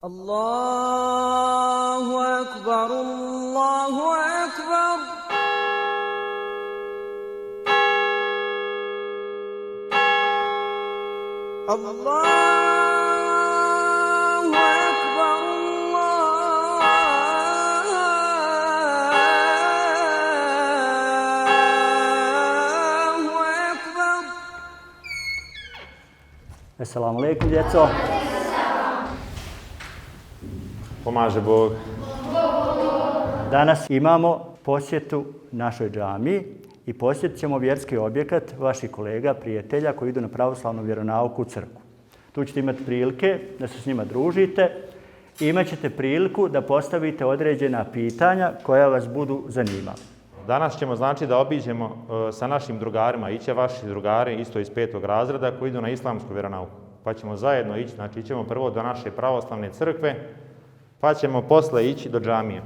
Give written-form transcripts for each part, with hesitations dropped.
Allahu akbar, Allahu akbar. Allahu akbar, Allahu akbar. Assalamu alaikum, djeco. Pomaže Bog. Danas imamo posjetu našoj džamiji i posjetit ćemo vjerski objekat vaših kolega, prijatelja koji idu na pravoslavnu vjeronauku u crkvu. Tu ćete imati prilike da se s njima družite i imat ćete priliku da postavite određena pitanja koja vas budu zanimala. Danas ćemo znači da obiđemo sa našim drugarima, iće vaši drugari isto iz 5. razreda koji idu na islamsku vjeronauku. Pa ćemo zajedno ići, znači ićemo prvo do naše pravoslavne crkve, pa ćemo posle ići do džamije.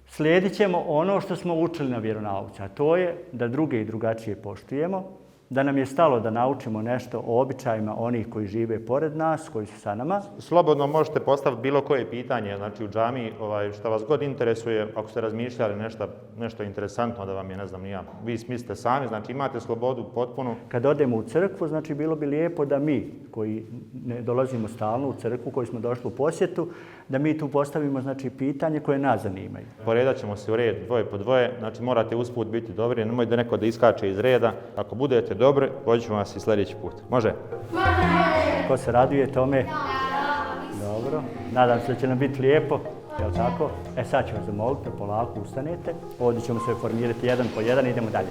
Slijedit ćemo ono što smo učili na vjeronauci, a to je da druge i drugačije poštujemo, da nam je stalo da naučimo nešto o običajima onih koji žive pored nas, koji su sa nama. Slobodno možete postaviti bilo koje pitanje, znači u džamiji, što vas god interesuje, ako ste razmišljali nešto interesantno da vam je, ne znam, vi smislite sami, znači imate slobodu potpunu. Kad odemo u crkvu, znači bilo bi lijepo da mi, koji ne dolazimo stalno u crkvu, koji smo došli u posjetu, da mi tu postavimo znači pitanje koje nas zanimaju. Poredat ćemo se u red, dvoje po dvoje, znači morate usput biti dobri, nemojte da neko da iskače iz reda. Ako budete dobri, pođit ćemo vas i sljedeći put. Može? Može! Ko se raduje tome? Dobro. Nadam se da će nam biti lijepo, jel tako? Sad ću vas zamoliti da polako ustanete. Ovdje ćemo se formirati jedan po jedan i idemo dalje.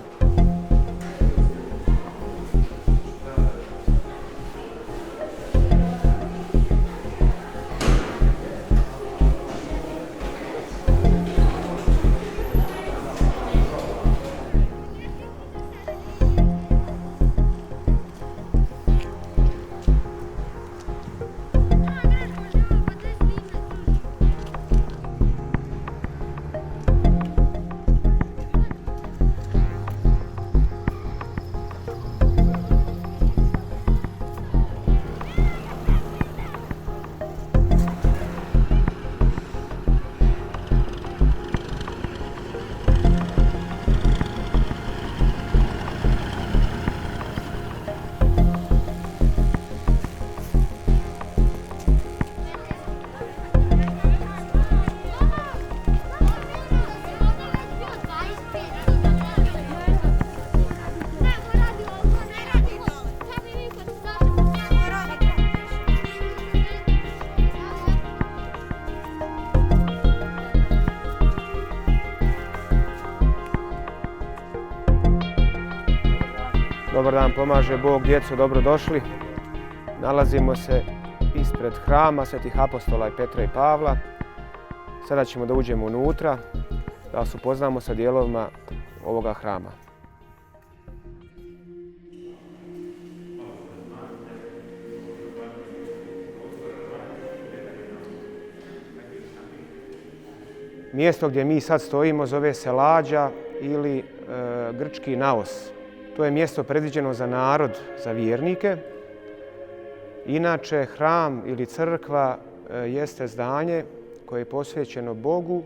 Dobar dan, pomaže Bog, djeco, dobrodošli. Nalazimo se ispred hrama Svetih apostola i Petra i Pavla. Sada ćemo da uđemo unutra, da vas upoznamo sa dijelovima ovoga hrama. Mjesto gdje mi sad stojimo zove se lađa ili grčki naos. To je mjesto predviđeno za narod, za vjernike. Inače, hram ili crkva jeste zdanje koje je posvećeno Bogu,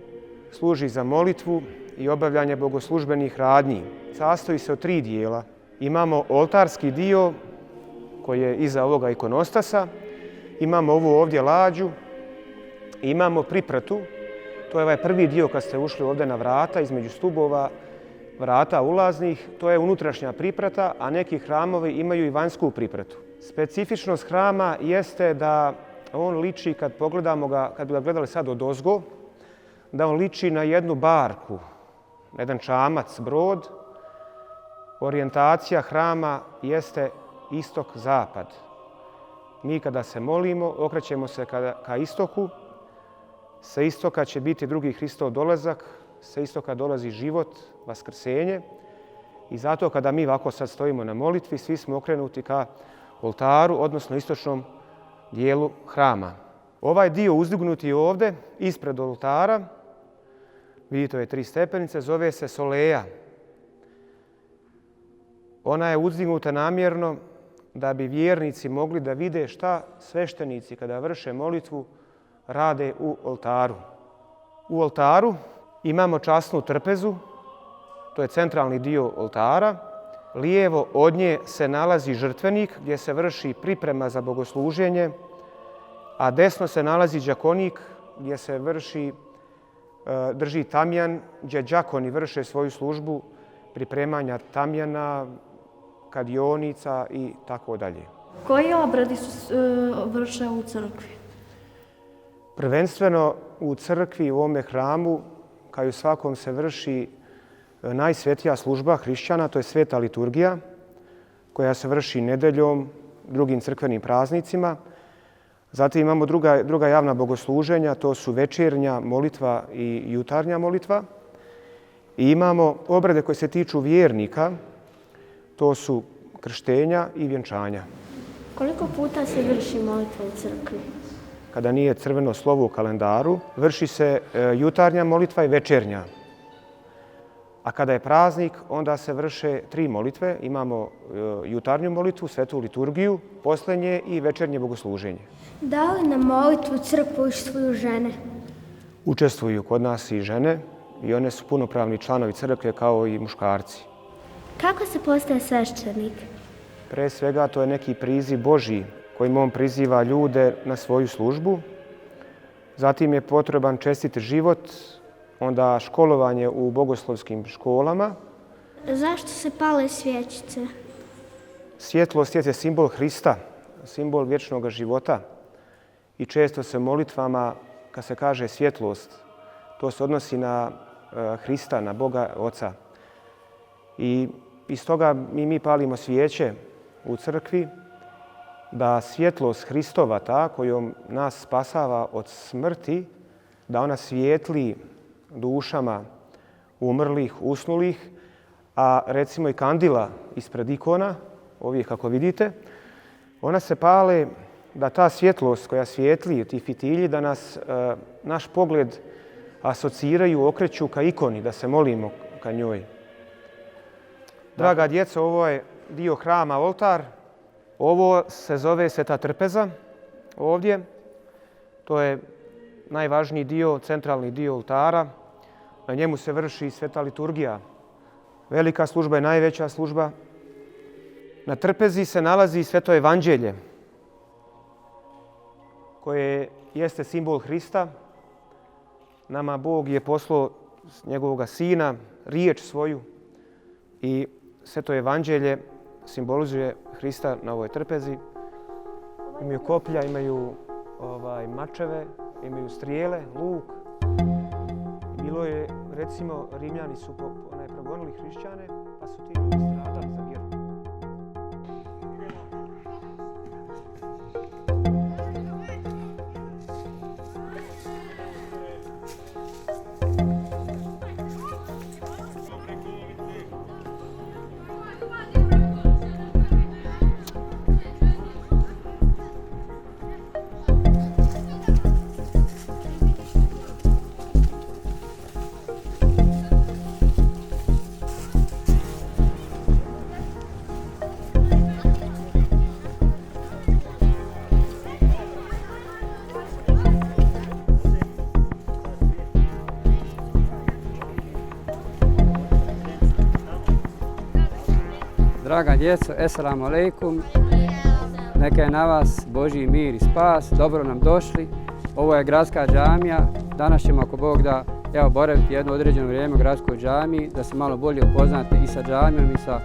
služi za molitvu i obavljanje bogoslužbenih radnji. Sastoji se od 3 dijela. Imamo oltarski dio koji je iza ovoga ikonostasa, imamo ovu ovdje lađu, imamo pripratu. To je ovaj prvi dio kad ste ušli ovdje na vrata između stubova, vrata ulaznih, to je unutrašnja priprata, a neki hramovi imaju i vanjsku pripratu. Specifičnost hrama jeste da on liči, kad pogledamo ga, kad bi ga gledali sad odozgo, da on liči na jednu barku, na jedan čamac, brod. Orijentacija hrama jeste istok-zapad. Mi kada se molimo, okrećemo se ka istoku. Sa istoka će biti drugi Hristov dolazak, sa istoka dolazi život, vaskrsenje. I zato kada mi ovako sad stojimo na molitvi, svi smo okrenuti ka oltaru, odnosno istočnom dijelu hrama. Ovaj dio uzdignuti ovdje, ispred oltara, vidite ove 3 stepenice, zove se soleja. Ona je uzdignuta namjerno da bi vjernici mogli da vide šta sveštenici kada vrše molitvu rade u oltaru. U oltaru imamo časnu trpezu, to je centralni dio oltara. Lijevo od nje se nalazi žrtvenik gdje se vrši priprema za bogosluženje, a desno se nalazi đakonik gdje se drži tamjan, gdje đakoni vrše svoju službu pripremanja tamjana, kadionica i tako dalje. Koji obredi su vrše u crkvi? Prvenstveno u crkvi, u ovome hramu, kao i u svakom se vrši najsvetija služba hrišćana, to je sveta liturgija, koja se vrši nedeljom, drugim crkvenim praznicima. Zatim imamo druga javna bogosluženja, to su večernja molitva i jutarnja molitva. I imamo obrede koje se tiču vjernika, to su krštenja i vjenčanja. Koliko puta se vrši molitva u crkvi? Kada nije crveno slovo u kalendaru, vrši se jutarnja molitva i večernja. A kada je praznik, onda se vrše 3 molitve. Imamo jutarnju molitvu, svetu liturgiju, posljednje i večernje bogosluženje. Da li na molitvu u crkvu učestvuju žene? Učestvuju kod nas i žene i one su punopravni članovi crkve kao i muškarci. Kako se postaje sveštenik? Pre svega to je neki priziv Božji kojim on priziva ljude na svoju službu. Zatim je potreban čestit život, onda školovanje u bogoslovskim školama. Zašto se pale svjećice? Svjetlost je simbol Hrista, simbol vječnog života. I često se molitvama, kad se kaže svjetlost, to se odnosi na Hrista, na Boga Oca. I iz toga mi palimo svijeće u crkvi, da svjetlost Hristova, ta kojom nas spasava od smrti, da ona svijetli dušama umrlih, usnulih, a recimo i kandila ispred ikona, ovih kako vidite, ona se pale da ta svjetlost koja svijetli, ti fitilji, da nas naš pogled asociraju, okreću ka ikoni, da se molimo ka njoj. Draga djeco, ovo je dio hrama, oltar. Ovo se zove Sveta trpeza ovdje. To je najvažniji dio, centralni dio oltara. Na njemu se vrši sveta liturgija. Velika služba je najveća služba. Na trpezi se nalazi sveto evanđelje, koje jeste simbol Hrista. Nama Bog je poslao njegovog sina, riječ svoju, i sveto evanđelje simbolizuje Hrista na ovoj trpezi. Imaju koplja, imaju mačeve, imaju strijele, luk. Bilo je, recimo, Rimljani su progonili hrišćane, pa su ti ljudi stradali za vjeru. Draga djeco, eselamu alejkum. Neka je na vas Božji mir i spas. Dobro nam došli. Ovo je gradska džamija. Danas ćemo, ako Bog da, boraviti jedno određeno vrijeme u gradskoj džamiji, da se malo bolje upoznate i sa džamijom i sa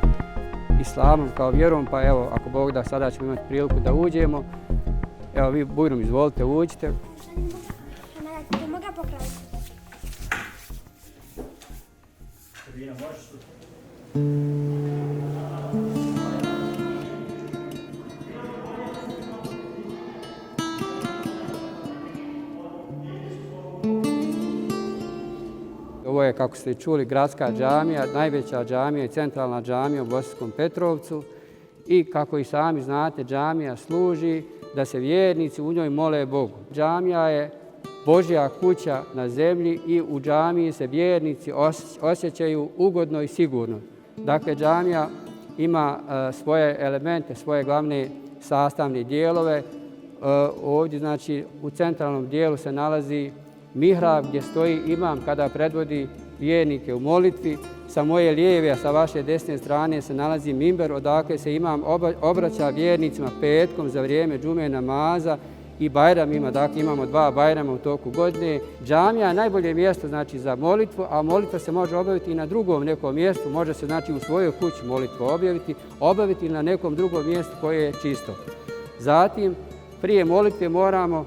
islamom kao vjerom. Pa evo, ako Bog da, sada ćemo imati priliku da uđemo. Evo, vi bujrom izvolite, uđite. Ovo je, kako ste čuli, gradska džamija, najveća džamija i centralna džamija u Bosanskom Petrovcu. I kako i sami znate, džamija služi da se vjernici u njoj mole Bogu. Džamija je Božja kuća na zemlji i u džamiji se vjernici osjećaju ugodno i sigurno. Dakle, džamija ima svoje elemente, svoje glavne sastavne dijelove. ovdje znači u centralnom dijelu se nalazi mihrab gdje stoji imam kada predvodi vjernike u molitvi. Sa moje lijeve, a sa vaše desne strane se nalazi mimber odakle se imam obraća vjernicima petkom za vrijeme džume namaza i bajramima. Dakle, imamo 2 bajrama u toku godine. Džamija je najbolje mjesto znači za molitvu, a molitva se može obaviti i na drugom nekom mjestu. Može se znači u svojoj kući molitvu obaviti na nekom drugom mjestu koje je čisto. Zatim, prije molitve moramo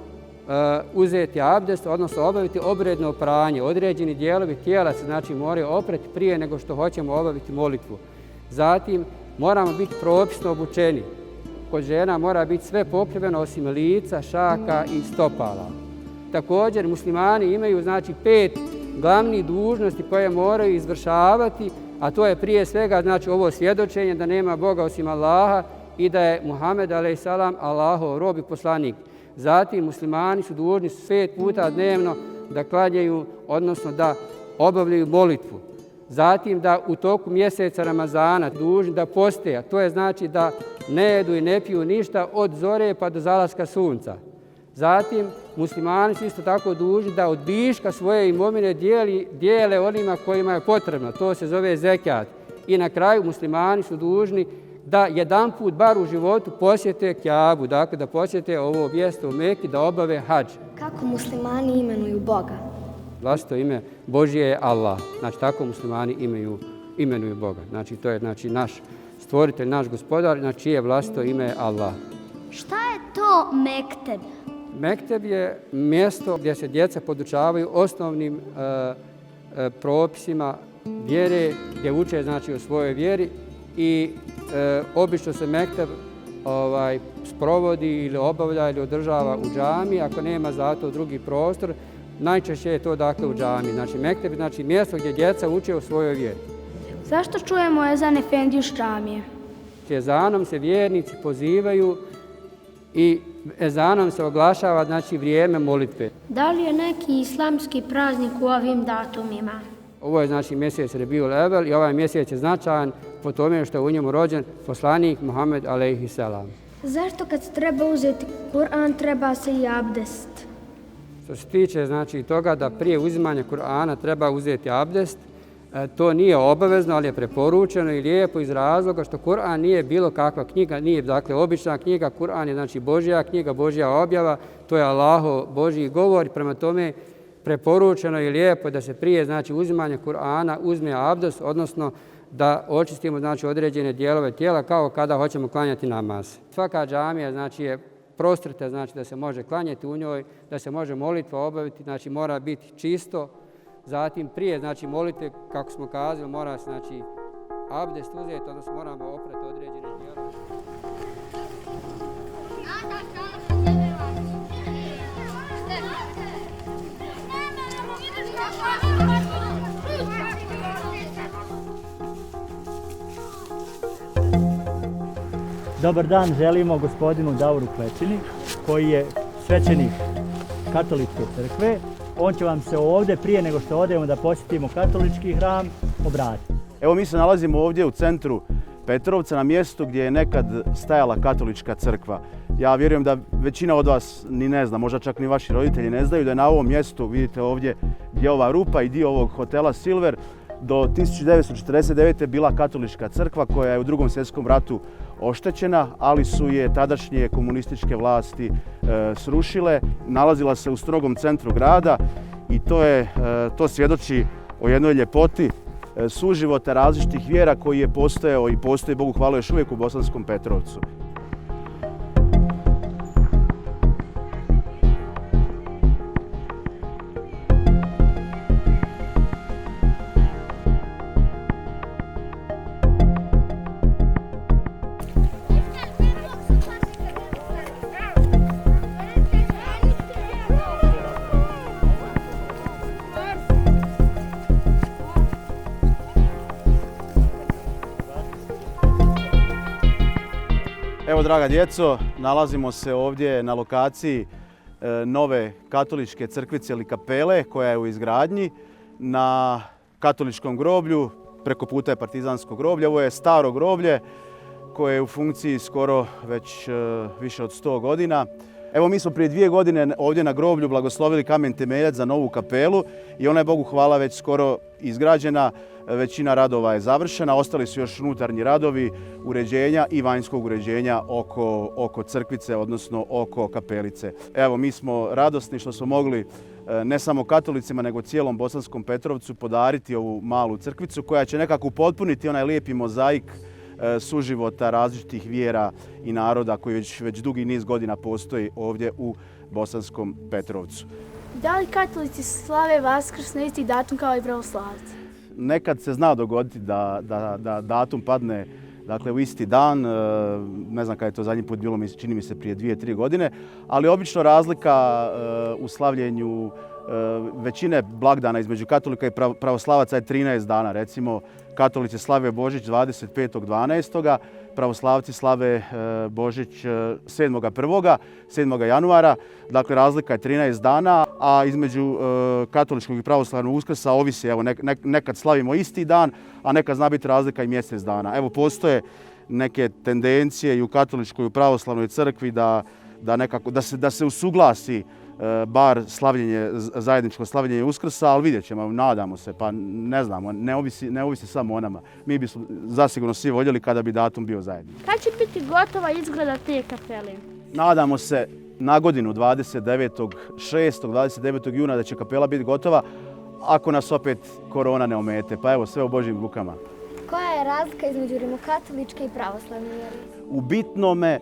uzeti abdest, odnosno obaviti obredno pranje. Određeni dijelovi tijela se znači moraju oprati prije nego što hoćemo obaviti molitvu. Zatim moramo biti propisno obučeni. Kod žena mora biti sve pokriveno osim lica, šaka i stopala. Također muslimani imaju znači 5 glavnih dužnosti koje moraju izvršavati, a to je prije svega znači ovo svjedočenje da nema Boga osim Allaha i da je Muhammed a.s. Allahov rob i poslanik. Zatim muslimani su dužni 5 puta dnevno da klanjaju, odnosno da obavljaju molitvu. Zatim da u toku mjeseca Ramazana dužni da poste, a to je znači da ne jedu i ne piju ništa od zore pa do zalaska sunca. Zatim muslimani su isto tako dužni da od viška svoje imovine dijele onima kojima je potrebno. To se zove zekat. I na kraju muslimani su dužni da jedanput bar u životu posjete Kjabu, dakle da posjete ovo mjesto u Meki, da obave hadž. Kako muslimani imenuju Boga? Vlastito ime Božje je Allah. Znači tako muslimani imenuju Boga. Znači to je znači naš stvoritelj, naš gospodar, znači čije vlastito ime je Allah. Šta je to mekteb? Mekteb je mjesto gdje se djeca podučavaju osnovnim propisima vjere, gdje uče znači o svojoj vjeri i obično se mekteb sprovodi ili obavlja ili održava u džami, ako nema za to drugi prostor. Najčešće je to dakle u džami. Znači mekteb je znači mjesto gdje djeca uče o svojoj vjeri. Zašto čujemo ezan efendiju iz džamije? Ezanom se vjernici pozivaju i ezanom se oglašava znači vrijeme molitve. Da li je neki islamski praznik u ovim datumima? Ovo je znači mjesec Rebiul Evvel i ovaj mjesec je značajan po tome što je u njemu rođen poslanik Muhammed a.s. Zašto kad se treba uzeti Kur'an treba se i abdest? Što se tiče znači toga da prije uzimanja Kur'ana treba uzeti abdest, to nije obavezno, ali je preporučeno i lijepo iz razloga što Kur'an nije bilo kakva knjiga, nije dakle obična knjiga, Kur'an je znači Božja knjiga, Božja objava, to je Allahov Božji govor, prema tome preporučeno i lijepo da se prije znači uzimanja Kur'ana uzme abdest, odnosno da očistimo znači određene dijelove tijela kao kada hoćemo klanjati namaz. Svaka džamija znači je prostrta, znači da se može klanjati u njoj, da se može molitva obaviti, znači mora biti čisto. Zatim prije znači molitve, kako smo kazali, mora se znači abdest uzeti, odnosno moramo oprati određene dijelove. Dobar dan želimo gospodinu Davoru Klečini, koji je svećenik katoličke crkve. On će vam se ovdje, prije nego što odemo da posjetimo katolički hram, obratiti. Evo mi se nalazimo ovdje u centru Petrovca, na mjestu gdje je nekad stajala katolička crkva. Ja vjerujem da većina od vas ni ne zna, možda čak ni vaši roditelji ne znaju da je na ovom mjestu, vidite ovdje gdje je ova rupa i dio ovog hotela Silver, do 1949. bila katolička crkva koja je u Drugom svjetskom ratu oštećena, ali su je tadašnje komunističke vlasti srušile. Nalazila se u strogom centru grada i to svjedoči o jednoj ljepoti suživota različitih vjera koji je postojao i postoji, Bogu hvala, još uvijek u Bosanskom Petrovcu. Evo, draga djeco, nalazimo se ovdje na lokaciji nove katoličke crkvice ili kapele koja je u izgradnji na katoličkom groblju, preko puta je partizansko groblje. Ovo je staro groblje koje je u funkciji skoro već više od 100 godina. Evo mi smo prije 2 godine ovdje na groblju blagoslovili kamen temeljac za novu kapelu i ona je Bogu hvala već skoro izgrađena. Većina radova je završena, ostali su još unutarnji radovi uređenja i vanjskog uređenja oko crkvice, odnosno oko kapelice. Evo mi smo radosni što smo mogli ne samo katolicima nego cijelom Bosanskom Petrovcu podariti ovu malu crkvicu koja će nekako upotpuniti onaj lijepi mozaik suživota različitih vjera i naroda koji već dugi niz godina postoji ovdje u Bosanskom Petrovcu. Da li katolici slave Vaskrs na isti datum kao i pravoslavci? Nekad se zna dogoditi da datum padne dakle, u isti dan, ne znam kada je to zadnji put bilo, čini mi se prije 2-3 godine, ali obično razlika u slavljenju većine blagdana između katolika i pravoslavaca je 13 dana. Recimo, katolici slave Božić 25.12., pravoslavci slave Božić 7.1., 7. januara. Dakle, razlika je 13 dana, a između katoličkog i pravoslavnog Uskrsa ovisi, evo, nekad slavimo isti dan, a nekad zna biti razlika i mjesec dana. Evo, postoje neke tendencije i u katoličkoj i u pravoslavnoj crkvi da se usuglasi bar zajedničko slavljenje Uskrsa, ali vidjet ćemo, nadamo se, pa ne znamo, ne ovisi samo o nama. Mi bismo zasigurno svi voljeli kada bi datum bio zajednički. Kad će biti gotova izgleda te kapele? Nadamo se na godinu 29.6., 29. juna da će kapela biti gotova, ako nas opet korona ne omete. Pa evo, sve u Božjim rukama. Koja je razlika između rimokatoličke i pravoslavne vjere? U bitnome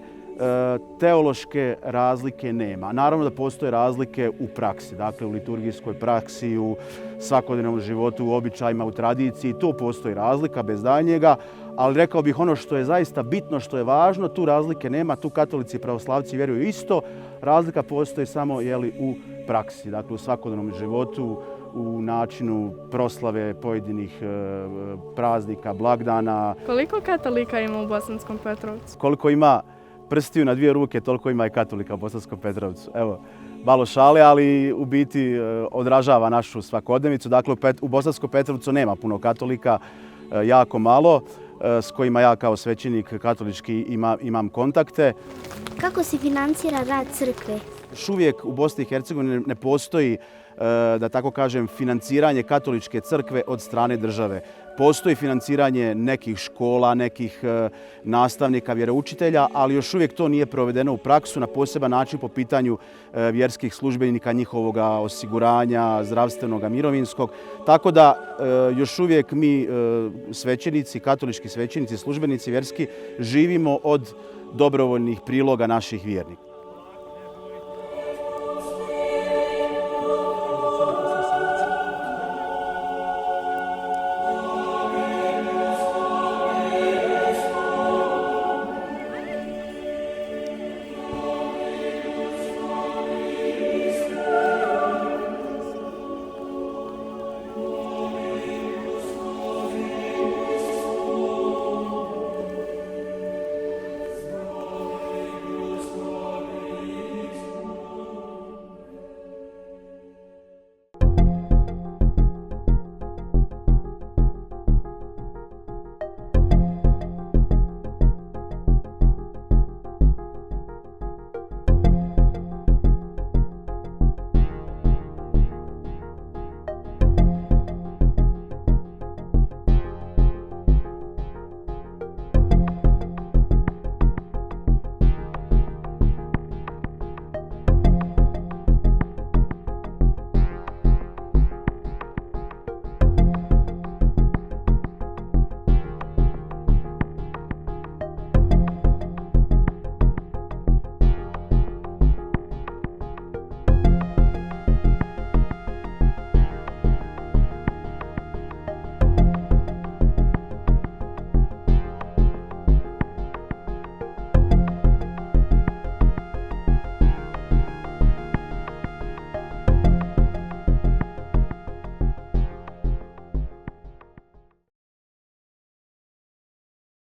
teološke razlike nema. Naravno da postoje razlike u praksi, dakle u liturgijskoj praksi, u svakodnevnom životu, u običajima, u tradiciji. Tu postoji razlika bez daljnjega, ali rekao bih ono što je zaista bitno, što je važno, tu razlike nema, tu katolici i pravoslavci vjeruju isto. Razlika postoji samo u praksi, dakle u svakodnevnom životu, u načinu proslave pojedinih praznika, blagdana. Koliko katolika ima u Bosanskom Petrovcu? Koliko ima prstiju na 2 ruke, toliko ima i katolika u Bosanskom Petrovcu. Evo, malo šale, ali u biti odražava našu svakodnevicu. Dakle, u Bosanskom Petrovcu nema puno katolika, jako malo, s kojima ja kao svećenik katolički imam kontakte. Kako se financira rad crkve? Još uvijek u Bosni i Hercegovini ne postoji, da tako kažem, financiranje katoličke crkve od strane države. Postoji financiranje nekih škola, nekih nastavnika, vjeroučitelja, ali još uvijek to nije provedeno u praksu na poseban način po pitanju vjerskih službenika, njihovog osiguranja, zdravstvenog, mirovinskog. Tako da još uvijek mi svećenici, katolički svećenici, službenici vjerski, živimo od dobrovoljnih priloga naših vjernika.